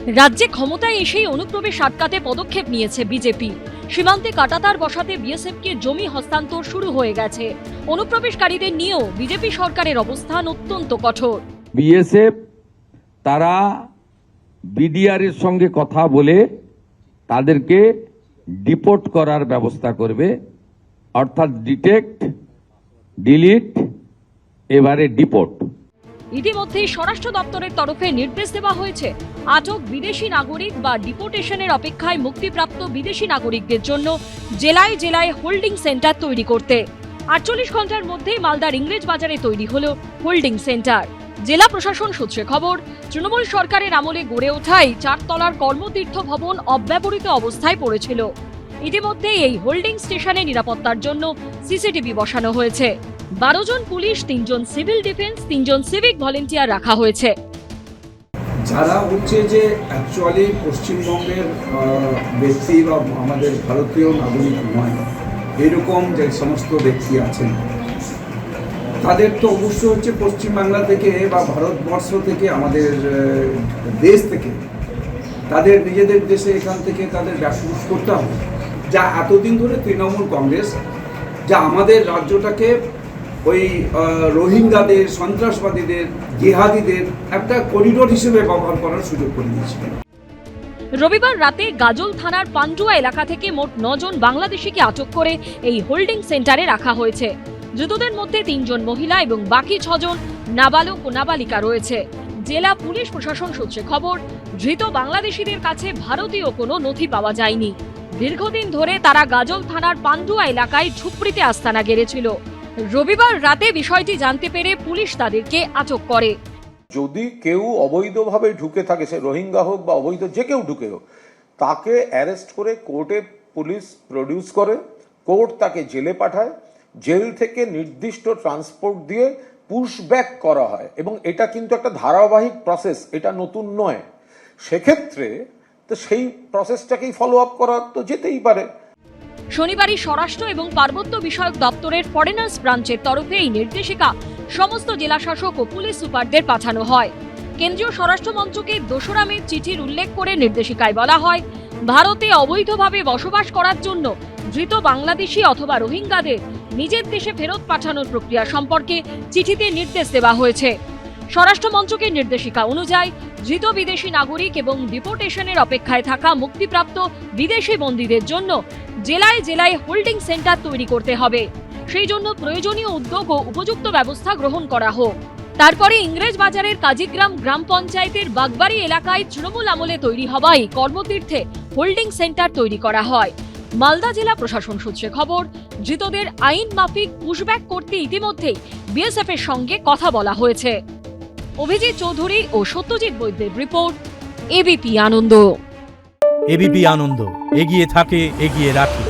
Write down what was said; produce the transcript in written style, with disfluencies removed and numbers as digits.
রাজ্যে ক্ষমতায় এসেই অনুপ্রবেশ আটকাতে পদক্ষেপ নিয়েছে বিজেপি। সীমান্তে কাঁটাতার বসাতে বিএসএফকে জমি হস্তান্তর শুরু হয়ে গেছে। অনুপ্রবেশকারীদের নিয়েও বিজেপি সরকারের অবস্থান অত্যন্ত কঠোর। বিএসএফ তারা বিডিআর এর সঙ্গে কথা বলে তাদেরকে ডিপোর্ট করার ব্যবস্থা করবে, অর্থাৎ ডিটেক্ট, ডিলিট, এবারে ডিপোর্ট। ইতিমধ্যেই স্বরাষ্ট্র দপ্তরের তরফে নির্দেশ দেওয়া হয়েছে আটক বিদেশি নাগরিক বা ডিপোর্টেশনের অপেক্ষায় মুক্তিপ্রাপ্ত বিদেশি নাগরিকদের জন্য জেলায় জেলায় হোল্ডিং সেন্টার তৈরি করতে। 48 ঘন্টার মধ্যেই মালদার ইংরেজ বাজারে তৈরি হলো হোল্ডিং সেন্টার। জেলা প্রশাসন সূত্রে খবর, তৃণমূল সরকারের আমলে গড়ে ওঠাই 4 তলার কর্মতীর্থ ভবন অব্যবহৃত অবস্থায় পড়েছিল। ইতিমধ্যে এই হোল্ডিং স্টেশনে নিরাপত্তার জন্য সিসিটিভি বসানো হয়েছে। 12 জন পুলিশ, 3 জন সিভিল ডিফেন্স, 3 জন সিভিক ভলেন্টিয়ার রাখা হয়েছে। যারা হচ্ছে যে অ্যাকচুয়ালি পশ্চিমবঙ্গের ব্যক্তি বা আমাদের ভারতীয় নাগরিক নয়, এরকম যে সমস্ত ব্যক্তি আছেন, তাদের তো অবশ্যই হচ্ছে পশ্চিমবাংলা থেকে বা ভারতবর্ষ থেকে, আমাদের দেশ থেকে, তাদের নিজেদের দেশে এখান থেকে তাদের ব্যবসা করতে হবে। যা এতদিন ধরে তৃণমূল কংগ্রেস যা আমাদের রাজ্যটাকে ওই রোহিঙ্গাদের, সন্ত্রাসবাদীদের, জিহাদিদের একটা করিডোর হিসেবে ব্যবহার করার সুযোগ করে দিয়েছিল। রবিবার রাতে গাজল থানার পান্ডুয়া এলাকা থেকে মোট 9 জন বাংলাদেশিকে আটক করে এই হোল্ডিং সেন্টারে রাখা হয়েছে। ধৃতদের মধ্যে 3 জন মহিলা এবং বাকি 6 জন নাবালক ও নাবালিকা রয়েছে। জেলা পুলিশ প্রশাসন সূত্রে খবর, ধৃত বাংলাদেশিদের কাছে ভারতীয় কোনো নথি পাওয়া যায়নি। দীর্ঘদিন ধরে তারা গাজল থানার পান্ডুয়া এলাকায় ঝুপড়িতে আস্তানা গেড়েছিল। রবিবার রাতে বিষয়টি জানতে পেরে পুলিশ তাদেরকে আটক করে। যদি কেউ অবৈধভাবে ঢুকে থাকে, সে রোহিঙ্গা হোক বা অবৈধ যে কেউ ঢুকে হোক, তাকে অ্যারেস্ট করে কোর্টে পুলিশ প্রডিউস করে, কোর্ট তাকে জেলে পাঠায়, জেল থেকে নির্দিষ্ট ট্রান্সপোর্ট দিয়ে পুশব্যাক করা হয়, এবং এটা কিন্তু একটা ধারাবাহিক প্রসেস, এটা নতুন নয়। সেক্ষেত্রে তো সেই প্রসেসটাকেই ফলো আপ করা তো যেতেই পারে। শনিবারই স্বরাষ্ট্র এবং পার্বত্য বিষয়ক দপ্তরের ফরেনার্স ব্রাঞ্চের তরফে এই নির্দেশিকা সমস্ত জেলা শাসক ও পুলিশ সুপারদের পাঠানো হয়। কেন্দ্রীয় স্বরাষ্ট্র মন্ত্রকের 2রা মে চিঠির উল্লেখ করে নির্দেশিকায় বলা হয়, ভারতে অবৈধভাবে বসবাস করার জন্য ধৃত বাংলাদেশি অথবা রোহিঙ্গাদের নিজের দেশে ফেরত পাঠানোর প্রক্রিয়া সম্পর্কে চিঠিতে নির্দেশ দেওয়া হয়েছে। স্বরাষ্ট্র মন্ত্রকের নির্দেশিকা অনুযায়ী ধৃত বিদেশি নাগরিক এবং ডিপোর্টেশনের অপেক্ষায় থাকা মুক্তিপ্রাপ্ত বিদেশি বন্দীদের জন্য জেলায় জেলায় হোল্ডিং সেন্টার তৈরি করতে হবে। সেই জন্য প্রয়োজনীয় উদ্যোগ ও উপযুক্ত ব্যবস্থা গ্রহণ করা হোক। তারপরে ইংরেজ বাজারের কাজীগ্রাম গ্রাম পঞ্চায়েতের বাগবাড়ি এলাকায় তৃণমূল আমলে তৈরি হওয়া এই কর্মতীর্থে হোল্ডিং সেন্টার তৈরি করা হয়। মালদা জেলা প্রশাসন সূত্রে খবর, ধৃতদের আইন মাফিক পুশব্যাক করতে ইতিমধ্যেই বিএসএফ এর সঙ্গে কথা বলা হয়েছে। অভিজিৎ চৌধুরী ও সত্যজিৎ বৈদ্যের রিপোর্ট, এবিপি আনন্দ। এবিপি আনন্দ, এগিয়ে থাকে, এগিয়ে রাখে।